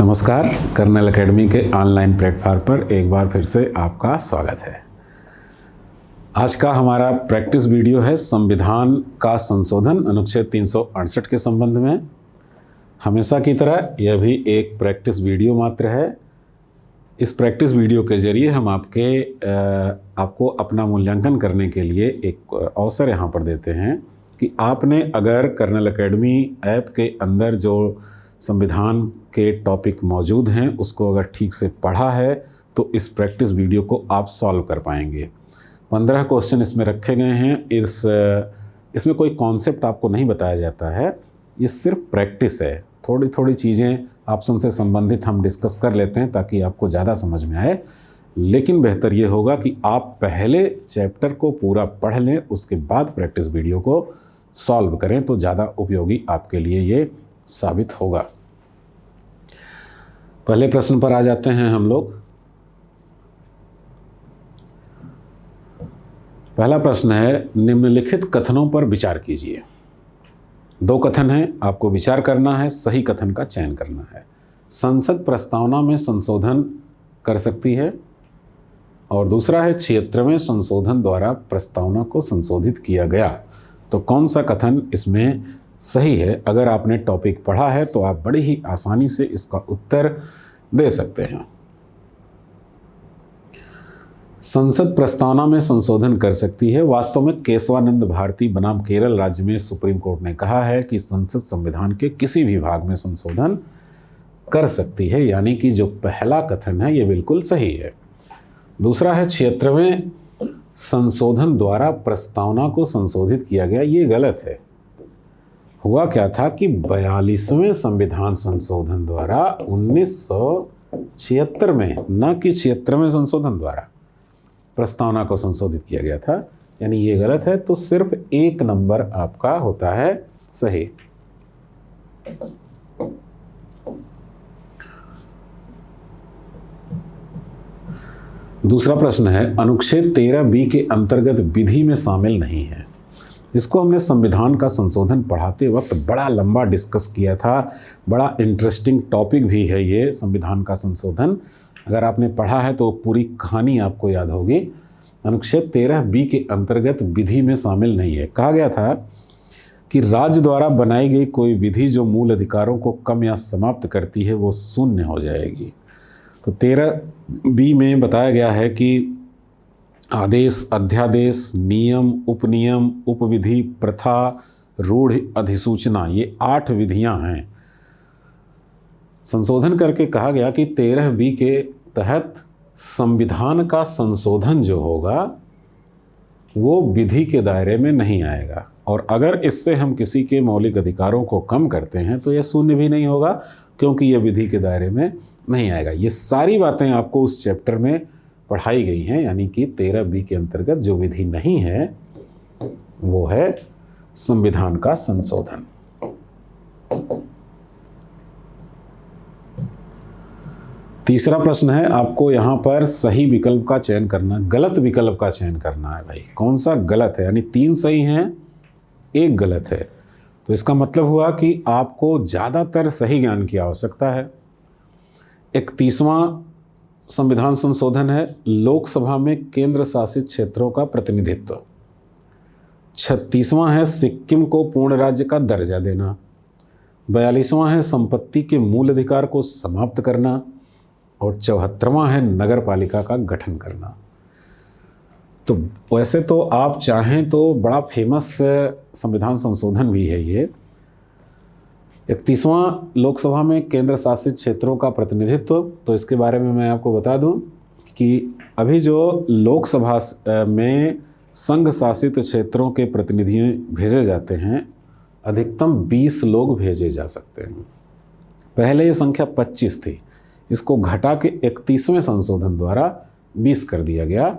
नमस्कार, colonel academy के online platform पर एक बार फिर से आपका स्वागत है। आज का हमारा प्रैक्टिस वीडियो है संविधान का संशोधन अनुच्छेद 368 के संबंध में। हमेशा की तरह यह भी एक प्रैक्टिस वीडियो मात्र है। इस प्रैक्टिस वीडियो के जरिए हम आपको अपना मूल्यांकन करने के लिए एक अवसर यहाँ पर देते हैं कि आपने अगर कर्नल एकेडमी ऐप के अंदर जो संविधान के टॉपिक मौजूद हैं उसको अगर ठीक से पढ़ा है तो इस प्रैक्टिस वीडियो को आप सॉल्व कर पाएंगे। 15 क्वेश्चन इसमें रखे गए हैं। इसमें कोई कॉन्सेप्ट आपको नहीं बताया जाता है, ये सिर्फ प्रैक्टिस है। थोड़ी थोड़ी चीज़ें ऑप्शन से संबंधित हम डिस्कस कर लेते हैं ताकि आपको ज़्यादा समझ में आए, लेकिन बेहतर ये होगा कि आप पहले चैप्टर को पूरा पढ़ लें, उसके बाद प्रैक्टिस वीडियो को सॉल्व करें तो ज़्यादा उपयोगी आपके लिए ये साबित होगा। पहले प्रश्न पर आ जाते हैं हम लोग। पहला प्रश्न है, निम्नलिखित कथनों पर विचार कीजिए। 2 कथन हैं, आपको विचार करना है, सही कथन का चयन करना है। संसद प्रस्तावना में संशोधन कर सकती है, और दूसरा है 76वें संशोधन द्वारा प्रस्तावना को संशोधित किया गया। तो कौन सा कथन इसमें सही है? अगर आपने टॉपिक पढ़ा है तो आप बड़ी ही आसानी से इसका उत्तर दे सकते हैं। संसद प्रस्तावना में संशोधन कर सकती है। वास्तव में केशवानंद भारती बनाम केरल राज्य में सुप्रीम कोर्ट ने कहा है कि संसद संविधान के किसी भी भाग में संशोधन कर सकती है, यानी कि जो पहला कथन है ये बिल्कुल सही है। दूसरा है 76वें संशोधन द्वारा प्रस्तावना को संशोधित किया गया, ये गलत है। हुआ क्या था कि 42वें संविधान संशोधन द्वारा 1976 में, न कि 76वें संशोधन द्वारा प्रस्तावना को संशोधित किया गया था, यानी ये गलत है। तो सिर्फ 1 नंबर आपका होता है सही। दूसरा प्रश्न है, अनुच्छेद 13B के अंतर्गत विधि में शामिल नहीं है। इसको हमने संविधान का संशोधन पढ़ाते वक्त बड़ा लंबा डिस्कस किया था। बड़ा इंटरेस्टिंग टॉपिक भी है ये संविधान का संशोधन। अगर आपने पढ़ा है तो पूरी कहानी आपको याद होगी। अनुच्छेद 13B के अंतर्गत विधि में शामिल नहीं है। कहा गया था कि राज्य द्वारा बनाई गई कोई विधि जो मूल अधिकारों को कम या समाप्त करती है वो शून्य हो जाएगी। तो 13B में बताया गया है कि आदेश, अध्यादेश, नियम, उपनियम, उपविधि, प्रथा, रूढ़, अधिसूचना, ये 8 विधियां हैं। संशोधन करके कहा गया कि 13B के तहत संविधान का संशोधन जो होगा वो विधि के दायरे में नहीं आएगा, और अगर इससे हम किसी के मौलिक अधिकारों को कम करते हैं तो यह शून्य भी नहीं होगा, क्योंकि यह विधि के दायरे में नहीं आएगा। ये सारी बातें आपको उस चैप्टर में पढ़ाई गई हैं, यानी कि 13B के अंतर्गत जो विधि नहीं है वो है संविधान का संशोधन। तीसरा प्रश्न है, आपको यहाँ पर सही विकल्प का चयन करना, गलत विकल्प का चयन करना है। भाई कौन सा गलत है? यानी 3 सही हैं, 1 गलत है। तो इसका मतलब हुआ कि आपको ज़्यादातर सही ज्ञान की आवश्यकता है। 31वां संविधान संशोधन है, लोकसभा में केंद्र शासित क्षेत्रों का प्रतिनिधित्व। 36वां है, सिक्किम को पूर्ण राज्य का दर्जा देना। 42वां है, संपत्ति के मूल अधिकार को समाप्त करना। और 74वां है, नगर पालिका का गठन करना। तो वैसे तो आप चाहें तो बड़ा फेमस संविधान संशोधन भी है ये। 31वां लोकसभा में केंद्र शासित क्षेत्रों का प्रतिनिधित्व। तो इसके बारे में मैं आपको बता दूं कि अभी जो लोकसभा में संघ शासित क्षेत्रों के प्रतिनिधि भेजे जाते हैं, अधिकतम 20 लोग भेजे जा सकते हैं। पहले ये संख्या 25 थी, इसको घटा के 31वें संशोधन द्वारा 20 कर दिया गया,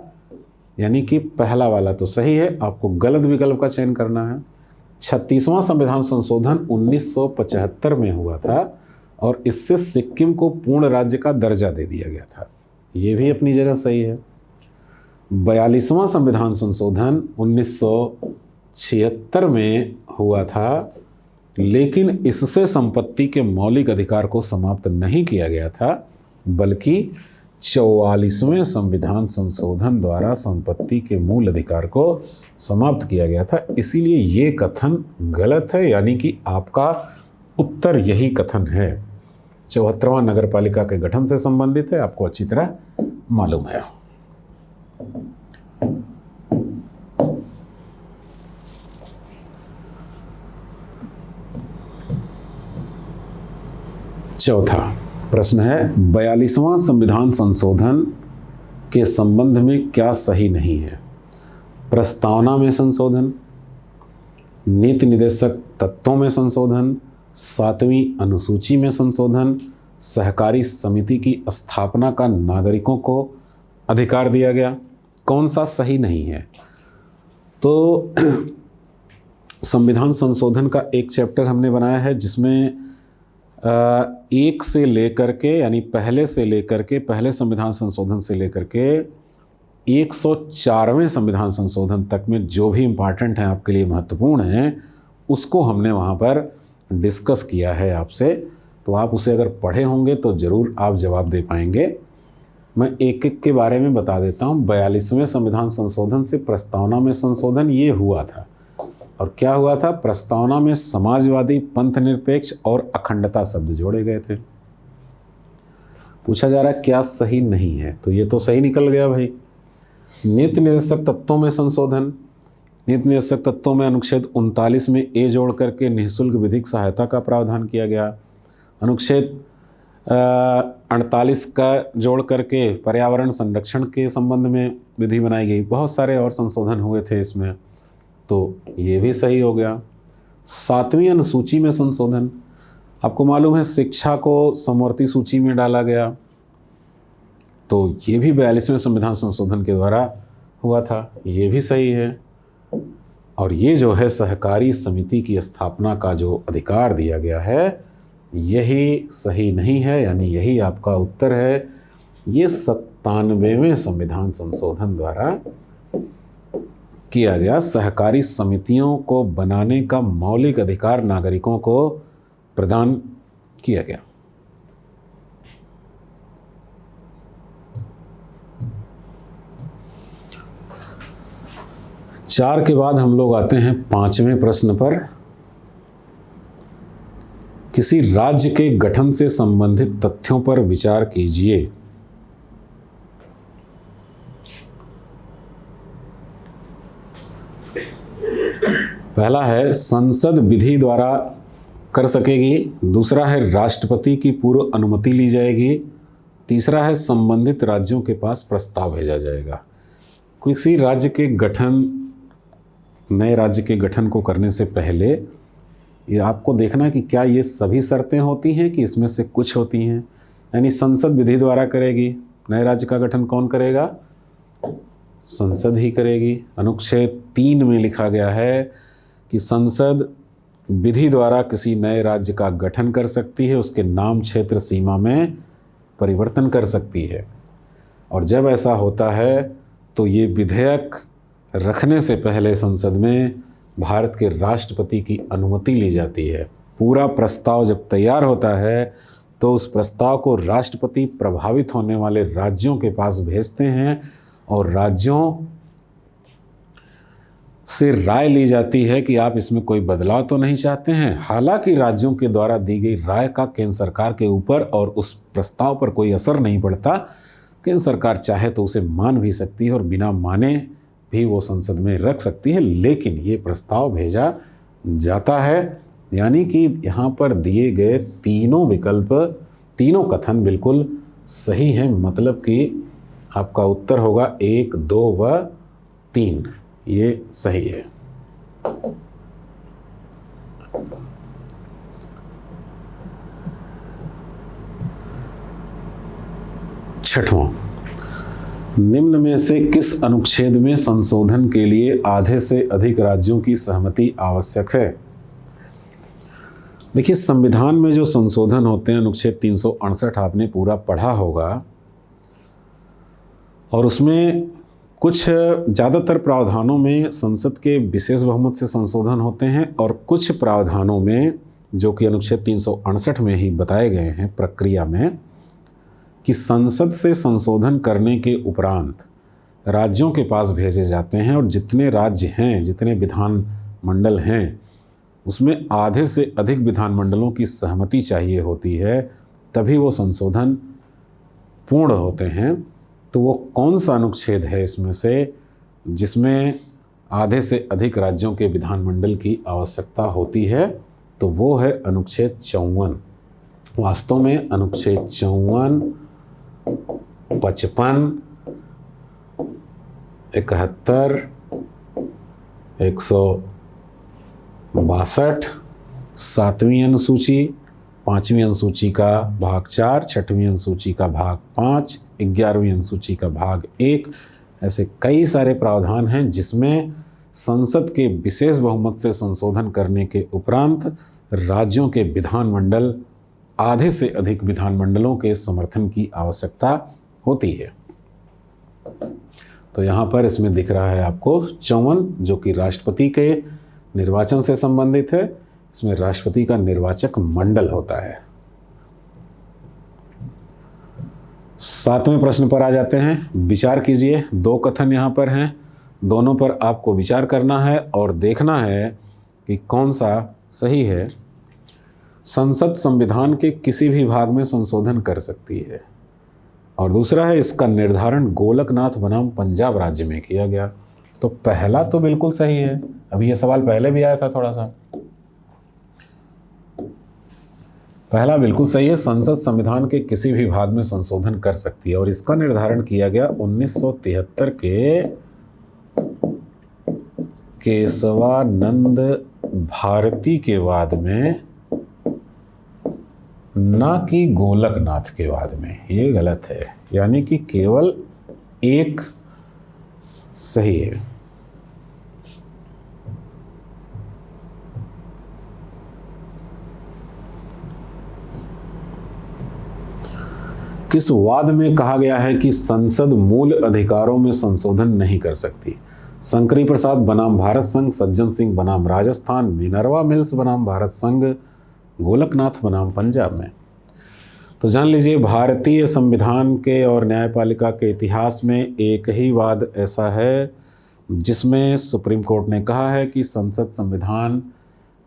यानी कि पहला वाला तो सही है। आपको गलत विकल्प का चयन करना है। 36वां संविधान संशोधन 1975 में हुआ था, और इससे सिक्किम को पूर्ण राज्य का दर्जा दे दिया गया था, ये भी अपनी जगह सही है। 42वां संविधान संशोधन 1976 में हुआ था, लेकिन इससे संपत्ति के मौलिक अधिकार को समाप्त नहीं किया गया था, बल्कि 44वें संविधान संशोधन द्वारा संपत्ति के मूल अधिकार को समाप्त किया गया था। इसीलिए ये कथन गलत है, यानी कि आपका उत्तर यही कथन है। 74वां नगर पालिका के गठन से संबंधित है, आपको अच्छी तरह मालूम है। चौथा प्रश्न है, 42वां संविधान संशोधन के संबंध में क्या सही नहीं है? प्रस्तावना में संशोधन, नीति निर्देशक तत्वों में संशोधन, 7वीं अनुसूची में संशोधन, सहकारी समिति की स्थापना का नागरिकों को अधिकार दिया गया, कौन सा सही नहीं है? तो संविधान संशोधन का एक चैप्टर हमने बनाया है जिसमें एक से लेकर के, यानी पहले संविधान संशोधन से लेकर के 104वें संविधान संशोधन तक में जो भी इम्पॉर्टेंट हैं, आपके लिए महत्वपूर्ण हैं, उसको हमने वहाँ पर डिस्कस किया है आपसे। तो आप उसे अगर पढ़े होंगे तो ज़रूर आप जवाब दे पाएंगे। मैं एक एक के बारे में बता देता हूँ। 42वें संविधान संशोधन से प्रस्तावना में संशोधन ये हुआ था, और क्या हुआ था? प्रस्तावना में समाजवादी, पंथ निरपेक्ष और अखंडता शब्द जोड़े गए थे। पूछा जा रहा है क्या सही नहीं है, तो ये तो सही निकल गया भाई। नीति निर्देशक तत्वों में संशोधन, नीति निर्देशक तत्वों में अनुच्छेद 39 में ए जोड़ करके निःशुल्क विधिक सहायता का प्रावधान किया गया। अनुच्छेद 48 का जोड़ करके पर्यावरण संरक्षण के संबंध में विधि बनाई गई। बहुत सारे और संशोधन हुए थे इसमें, तो ये भी सही हो गया। 7वीं अनुसूची में संशोधन, आपको मालूम है शिक्षा को समवर्ती सूची में डाला गया, तो ये भी 42वें संविधान संशोधन के द्वारा हुआ था, ये भी सही है। और ये जो है सहकारी समिति की स्थापना का जो अधिकार दिया गया है, यही सही नहीं है, यानी यही आपका उत्तर है। ये 97वें संविधान संशोधन द्वारा किया गया। सहकारी समितियों को बनाने का मौलिक अधिकार नागरिकों को प्रदान किया गया। चार के बाद हम लोग आते हैं 5वें प्रश्न पर। किसी राज्य के गठन से संबंधित तथ्यों पर विचार कीजिए। पहला है संसद विधि द्वारा कर सकेगी, दूसरा है राष्ट्रपति की पूर्व अनुमति ली जाएगी, तीसरा है संबंधित राज्यों के पास प्रस्ताव भेजा जाएगा। किसी राज्य के गठन, नए राज्य के गठन को करने से पहले ये आपको देखना कि क्या ये सभी शर्तें होती हैं कि इसमें से कुछ होती हैं। यानी संसद विधि द्वारा करेगी, नए राज्य का गठन कौन करेगा? संसद ही करेगी। अनुच्छेद 3 में लिखा गया है कि संसद विधि द्वारा किसी नए राज्य का गठन कर सकती है, उसके नाम, क्षेत्र, सीमा में परिवर्तन कर सकती है। और जब ऐसा होता है तो ये विधेयक रखने से पहले संसद में भारत के राष्ट्रपति की अनुमति ली जाती है। पूरा प्रस्ताव जब तैयार होता है तो उस प्रस्ताव को राष्ट्रपति प्रभावित होने वाले राज्यों के पास भेजते हैं और राज्यों से राय ली जाती है कि आप इसमें कोई बदलाव तो नहीं चाहते हैं। हालांकि राज्यों के द्वारा दी गई राय का केंद्र सरकार के ऊपर और उस प्रस्ताव पर कोई असर नहीं पड़ता। केंद्र सरकार चाहे तो उसे मान भी सकती है और बिना माने भी वो संसद में रख सकती है, लेकिन ये प्रस्ताव भेजा जाता है। यानी कि यहाँ पर दिए गए तीनों विकल्प, तीनों कथन बिल्कुल सही हैं। मतलब कि आपका उत्तर होगा 1, 2 व 3, ये सही है। छठवां, निम्न में से किस अनुच्छेद में संशोधन के लिए आधे से अधिक राज्यों की सहमति आवश्यक है? देखिए, संविधान में जो संशोधन होते हैं, अनुच्छेद 368 आपने पूरा पढ़ा होगा, और उसमें कुछ ज़्यादातर प्रावधानों में संसद के विशेष बहुमत से संशोधन होते हैं और कुछ प्रावधानों में जो कि अनुच्छेद 368 में ही बताए गए हैं प्रक्रिया में, कि संसद से संशोधन करने के उपरांत राज्यों के पास भेजे जाते हैं और जितने राज्य हैं, जितने विधान मंडल हैं, उसमें आधे से अधिक विधानमंडलों की सहमति चाहिए होती है, तभी वो संशोधन पूर्ण होते हैं। तो वो कौन सा अनुच्छेद है इसमें से जिसमें आधे से अधिक राज्यों के विधानमंडल की आवश्यकता होती है? तो वो है अनुच्छेद 54। वास्तव में अनुच्छेद 54, 55, 71, 162, 7वीं अनुसूची, 5वीं अनुसूची का भाग 4, 6वीं अनुसूची का भाग 5, 11वीं अनुसूची का भाग 1, ऐसे कई सारे प्रावधान हैं जिसमें संसद के विशेष बहुमत से संशोधन करने के उपरांत राज्यों के विधानमंडल, आधे से अधिक विधानमंडलों के समर्थन की आवश्यकता होती है। तो यहाँ पर इसमें दिख रहा है आपको 54, जो कि राष्ट्रपति के निर्वाचन से संबंधित है। इसमें राष्ट्रपति का निर्वाचक मंडल होता है। 7वें प्रश्न पर आ जाते हैं। विचार कीजिए, 2 कथन यहाँ पर हैं, दोनों पर आपको विचार करना है और देखना है कि कौन सा सही है। संसद संविधान के किसी भी भाग में संशोधन कर सकती है, और दूसरा है इसका निर्धारण गोलकनाथ बनाम पंजाब राज्य में किया गया। तो पहला तो बिल्कुल सही है। अभी ये सवाल पहले भी आया था थोड़ा सा। पहला बिल्कुल सही है, संसद संविधान के किसी भी भाग में संशोधन कर सकती है, और इसका निर्धारण किया गया 1973 के केशवानंद भारती के वाद में, ना कि गोलकनाथ के वाद में। ये गलत है, यानी कि केवल एक सही है। किस वाद में कहा गया है कि संसद मूल अधिकारों में संशोधन नहीं कर सकती? शंकरी प्रसाद बनाम भारत संघ, सज्जन सिंह बनाम राजस्थान, मिनर्वा मिल्स बनाम भारत संघ, गोलकनाथ बनाम पंजाब में। तो जान लीजिए, भारतीय संविधान के और न्यायपालिका के इतिहास में एक ही वाद ऐसा है जिसमें सुप्रीम कोर्ट ने कहा है कि संसद संविधान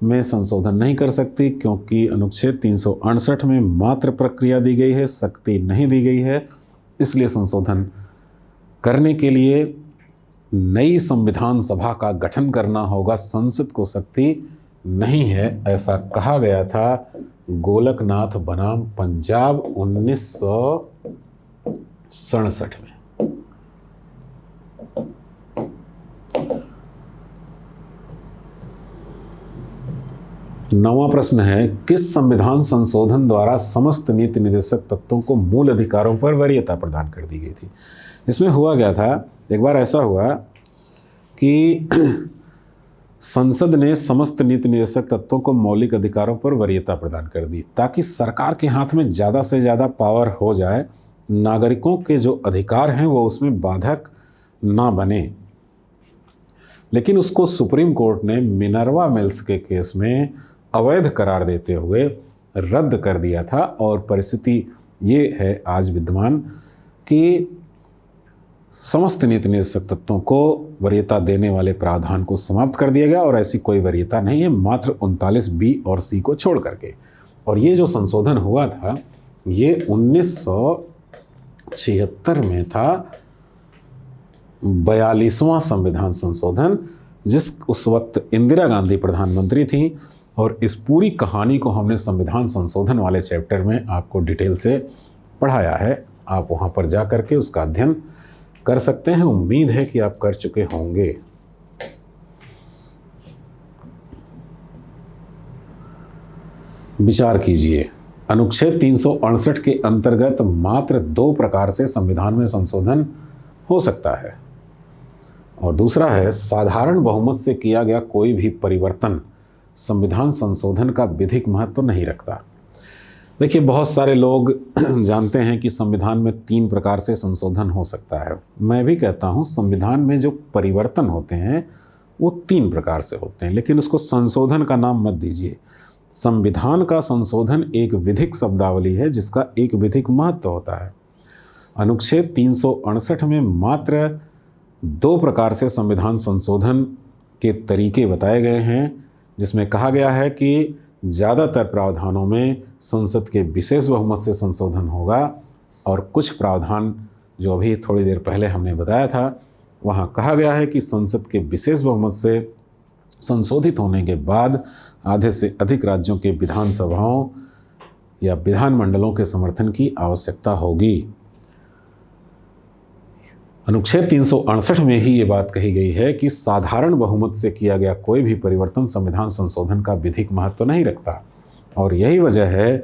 में संशोधन नहीं कर सकती, क्योंकि अनुच्छेद 368 में मात्र प्रक्रिया दी गई है, शक्ति नहीं दी गई है। इसलिए संशोधन करने के लिए नई संविधान सभा का गठन करना होगा, संसद को शक्ति नहीं है, ऐसा कहा गया था गोलकनाथ बनाम पंजाब 1967 में। 9वां प्रश्न है, किस संविधान संशोधन द्वारा समस्त नीति निर्देशक तत्वों को मूल अधिकारों पर वरीयता प्रदान कर दी गई थी? इसमें हुआ गया था, एक बार ऐसा हुआ कि संसद ने समस्त नीति निर्देशक तत्वों को मौलिक अधिकारों पर वरीयता प्रदान कर दी, ताकि सरकार के हाथ में ज़्यादा से ज़्यादा पावर हो जाए, नागरिकों के जो अधिकार हैं वो उसमें बाधक ना बने। लेकिन उसको सुप्रीम कोर्ट ने मिनर्वा मिल्स के केस में अवैध करार देते हुए रद्द कर दिया था, और परिस्थिति ये है आज विद्यमान कि समस्त नीति निर्देशक तत्वों को वरीयता देने वाले प्रावधान को समाप्त कर दिया गया, और ऐसी कोई वरीयता नहीं है, मात्र 39B और C को छोड़ करके। और ये जो संशोधन हुआ था ये 1976 में था, 42वां संविधान संशोधन, उस वक्त इंदिरा गांधी प्रधानमंत्री थी। और इस पूरी कहानी को हमने संविधान संशोधन वाले चैप्टर में आपको डिटेल से पढ़ाया है, आप वहाँ पर जा करके उसका अध्ययन कर सकते हैं। उम्मीद है कि आप कर चुके होंगे। विचार कीजिए, अनुच्छेद 368 के अंतर्गत मात्र 2 प्रकार से संविधान में संशोधन हो सकता है, और दूसरा है साधारण बहुमत से किया गया कोई भी परिवर्तन संविधान संशोधन का विधिक महत्व नहीं रखता। देखिए, बहुत सारे लोग जानते हैं कि संविधान में 3 प्रकार से संशोधन हो सकता है। मैं भी कहता हूँ संविधान में जो परिवर्तन होते हैं वो 3 प्रकार से होते हैं, लेकिन उसको संशोधन का नाम मत दीजिए। संविधान का संशोधन एक विधिक शब्दावली है जिसका एक विधिक महत्व होता है। अनुच्छेद 368 में मात्र 2 प्रकार से संविधान संशोधन के तरीके बताए गए हैं, जिसमें कहा गया है कि ज़्यादातर प्रावधानों में संसद के विशेष बहुमत से संशोधन होगा और कुछ प्रावधान जो अभी थोड़ी देर पहले हमने बताया था, वहाँ कहा गया है कि संसद के विशेष बहुमत से संशोधित होने के बाद आधे से अधिक राज्यों के विधानसभाओं या विधानमंडलों के समर्थन की आवश्यकता होगी। अनुच्छेद 368 में ही ये बात कही गई है कि साधारण बहुमत से किया गया कोई भी परिवर्तन संविधान संशोधन का विधिक महत्व नहीं रखता। और यही वजह है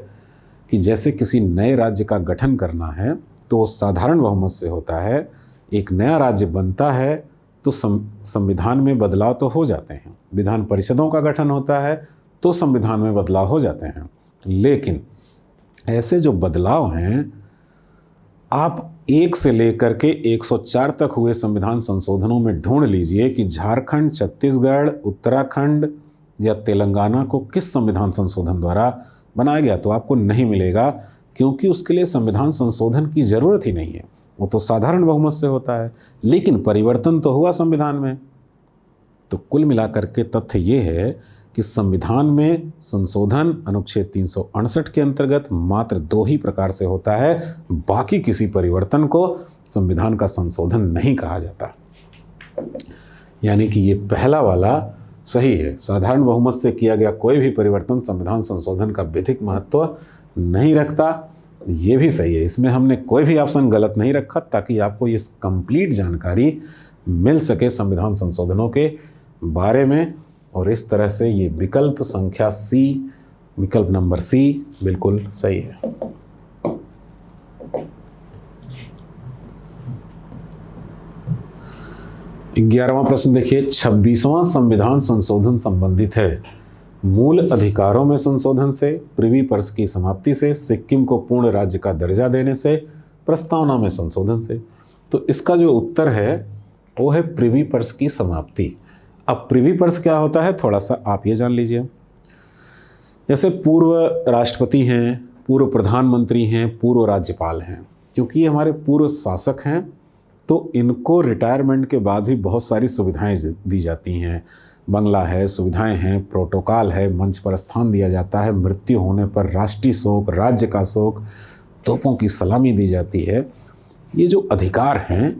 कि जैसे किसी नए राज्य का गठन करना है तो वो साधारण बहुमत से होता है, एक नया राज्य बनता है तो संविधान में बदलाव तो हो जाते हैं, विधान परिषदों का गठन होता है तो संविधान में बदलाव हो जाते हैं, लेकिन ऐसे जो बदलाव हैं आप 1 से लेकर के 104 तक हुए संविधान संशोधनों में ढूंढ लीजिए कि झारखंड, छत्तीसगढ़, उत्तराखंड या तेलंगाना को किस संविधान संशोधन द्वारा बनाया गया, तो आपको नहीं मिलेगा, क्योंकि उसके लिए संविधान संशोधन की ज़रूरत ही नहीं है, वो तो साधारण बहुमत से होता है। लेकिन परिवर्तन तो हुआ संविधान में। तो कुल मिलाकर के तथ्य ये है कि संविधान में संशोधन अनुच्छेद 368 के अंतर्गत मात्र 2 ही प्रकार से होता है, बाकी किसी परिवर्तन को संविधान का संशोधन नहीं कहा जाता। यानी कि ये पहला वाला सही है, साधारण बहुमत से किया गया कोई भी परिवर्तन संविधान संशोधन का विधिक महत्व नहीं रखता, ये भी सही है। इसमें हमने कोई भी ऑप्शन गलत नहीं रखा ताकि आपको ये कंप्लीट जानकारी मिल सके संविधान संशोधनों के बारे में। और इस तरह से ये विकल्प संख्या सी, विकल्प नंबर सी बिल्कुल सही है। ग्यारहवां प्रश्न देखिए, 26वां संविधान संशोधन संबंधित है मूल अधिकारों में संशोधन से, प्रिवी पर्स की समाप्ति से, सिक्किम को पूर्ण राज्य का दर्जा देने से, प्रस्तावना में संशोधन से। तो इसका जो उत्तर है वो है प्रिवी पर्स की समाप्ति। अब प्रिवी पर्स क्या होता है थोड़ा सा आप ये जान लीजिए। जैसे पूर्व राष्ट्रपति हैं, पूर्व प्रधानमंत्री हैं, पूर्व राज्यपाल हैं, क्योंकि ये हमारे पूर्व शासक हैं तो इनको रिटायरमेंट के बाद भी बहुत सारी सुविधाएं दी जाती हैं। बंगला है, सुविधाएं हैं, प्रोटोकॉल है, मंच पर स्थान दिया जाता है, मृत्यु होने पर राष्ट्रीय शोक, राज्य का शोक, तोपों की सलामी दी जाती है। ये जो अधिकार हैं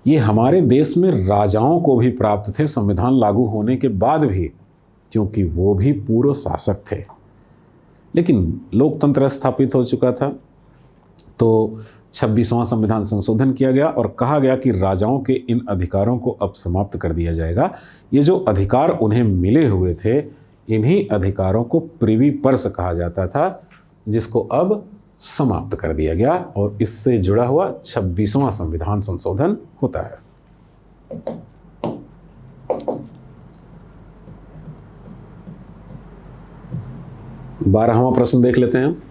ये हमारे देश में राजाओं को भी प्राप्त थे संविधान लागू होने के बाद भी, क्योंकि वो भी पूर्व शासक थे। लेकिन लोकतंत्र स्थापित हो चुका था तो 26वां संविधान संशोधन किया गया और कहा गया कि राजाओं के इन अधिकारों को अब समाप्त कर दिया जाएगा। ये जो अधिकार उन्हें मिले हुए थे, इन्हीं अधिकारों को प्रिवी पर्स कहा जाता था, जिसको अब समाप्त कर दिया गया और इससे जुड़ा हुआ 26वां संविधान संशोधन होता है। बारहवां प्रश्न देख लेते हैं।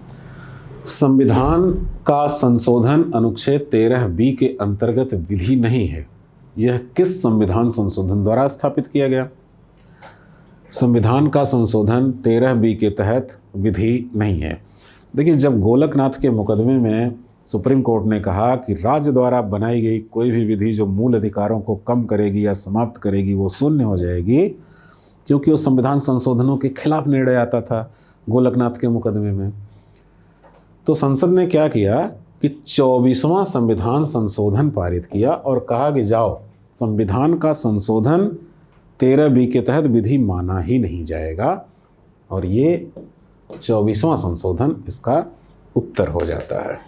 संविधान का संशोधन अनुच्छेद 13B के अंतर्गत विधि नहीं है, यह किस संविधान संशोधन द्वारा स्थापित किया गया? संविधान का संशोधन 13B के तहत विधि नहीं है। देखिए, जब गोलकनाथ के मुकदमे में सुप्रीम कोर्ट ने कहा कि राज्य द्वारा बनाई गई कोई भी विधि जो मूल अधिकारों को कम करेगी या समाप्त करेगी वो शून्य हो जाएगी, क्योंकि वो संविधान संशोधनों के खिलाफ निर्णय आता था गोलकनाथ के मुकदमे में। तो संसद ने क्या किया कि 24वां संविधान संशोधन पारित किया और कहा कि जाओ, संविधान का संशोधन 13B के तहत विधि माना ही नहीं जाएगा, और ये 24वां संशोधन इसका उत्तर हो जाता है।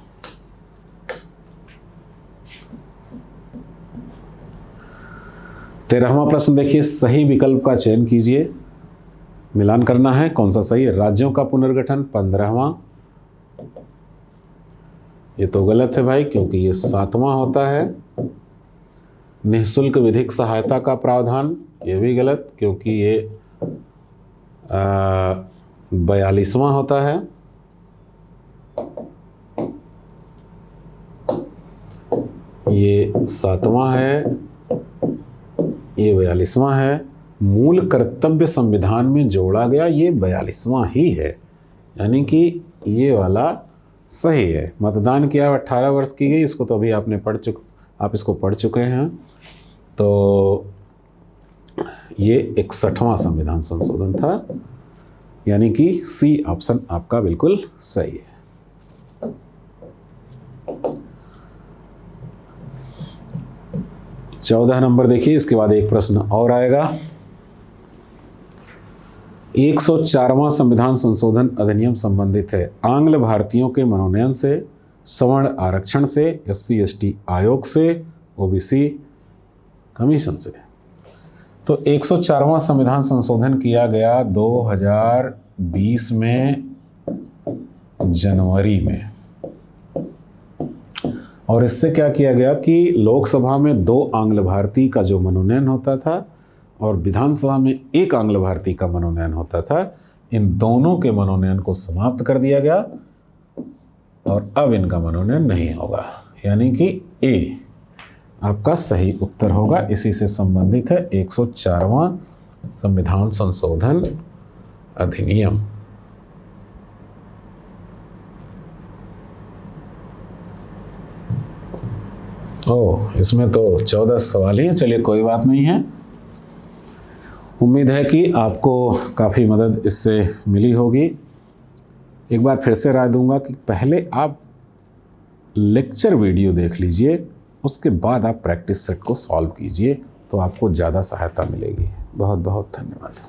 तेरहवां प्रश्न देखिए, सही विकल्प का चयन कीजिए, मिलान करना है कौन सा सही है। राज्यों का पुनर्गठन 15वां, ये तो गलत है भाई, क्योंकि ये 7वां होता है। निःशुल्क विधिक सहायता का प्रावधान, ये भी गलत, क्योंकि ये 42वां होता है। ये 7वां है, ये 42वां है, मूल कर्तव्य संविधान में जोड़ा गया, ये 42वां ही है, यानी कि ये वाला सही है। मतदान की आयु 18 वर्ष की गई, इसको तो अभी आप इसको पढ़ चुके हैं। तो ये 61वां संविधान संशोधन था, यानी कि सी ऑप्शन आपका बिल्कुल सही है। चौदह नंबर देखिए, इसके बाद एक प्रश्न और आएगा। 104वां संविधान संशोधन अधिनियम संबंधित है आंग्ल भारतीयों के मनोनयन से, सवर्ण आरक्षण से, SC/ST आयोग से, OBC कमीशन से। तो 104वां संविधान संशोधन किया गया 2020 में जनवरी में, और इससे क्या किया गया कि लोकसभा में 2 आंग्ल भारतीय का जो मनोनयन होता था और विधानसभा में 1 आंग्ल भारतीय का मनोनयन होता था, इन दोनों के मनोनयन को समाप्त कर दिया गया और अब इनका मनोनयन नहीं होगा, यानी कि ए आपका सही उत्तर होगा। इसी से संबंधित है 104वां संविधान संशोधन अधिनियम। इसमें तो 14 सवाल ही हैं। चलिए कोई बात नहीं है, उम्मीद है कि आपको काफ़ी मदद इससे मिली होगी। एक बार फिर से राय दूंगा कि पहले आप लेक्चर वीडियो देख लीजिए, उसके बाद आप प्रैक्टिस सेट को सॉल्व कीजिए, तो आपको ज़्यादा सहायता मिलेगी। बहुत बहुत धन्यवाद।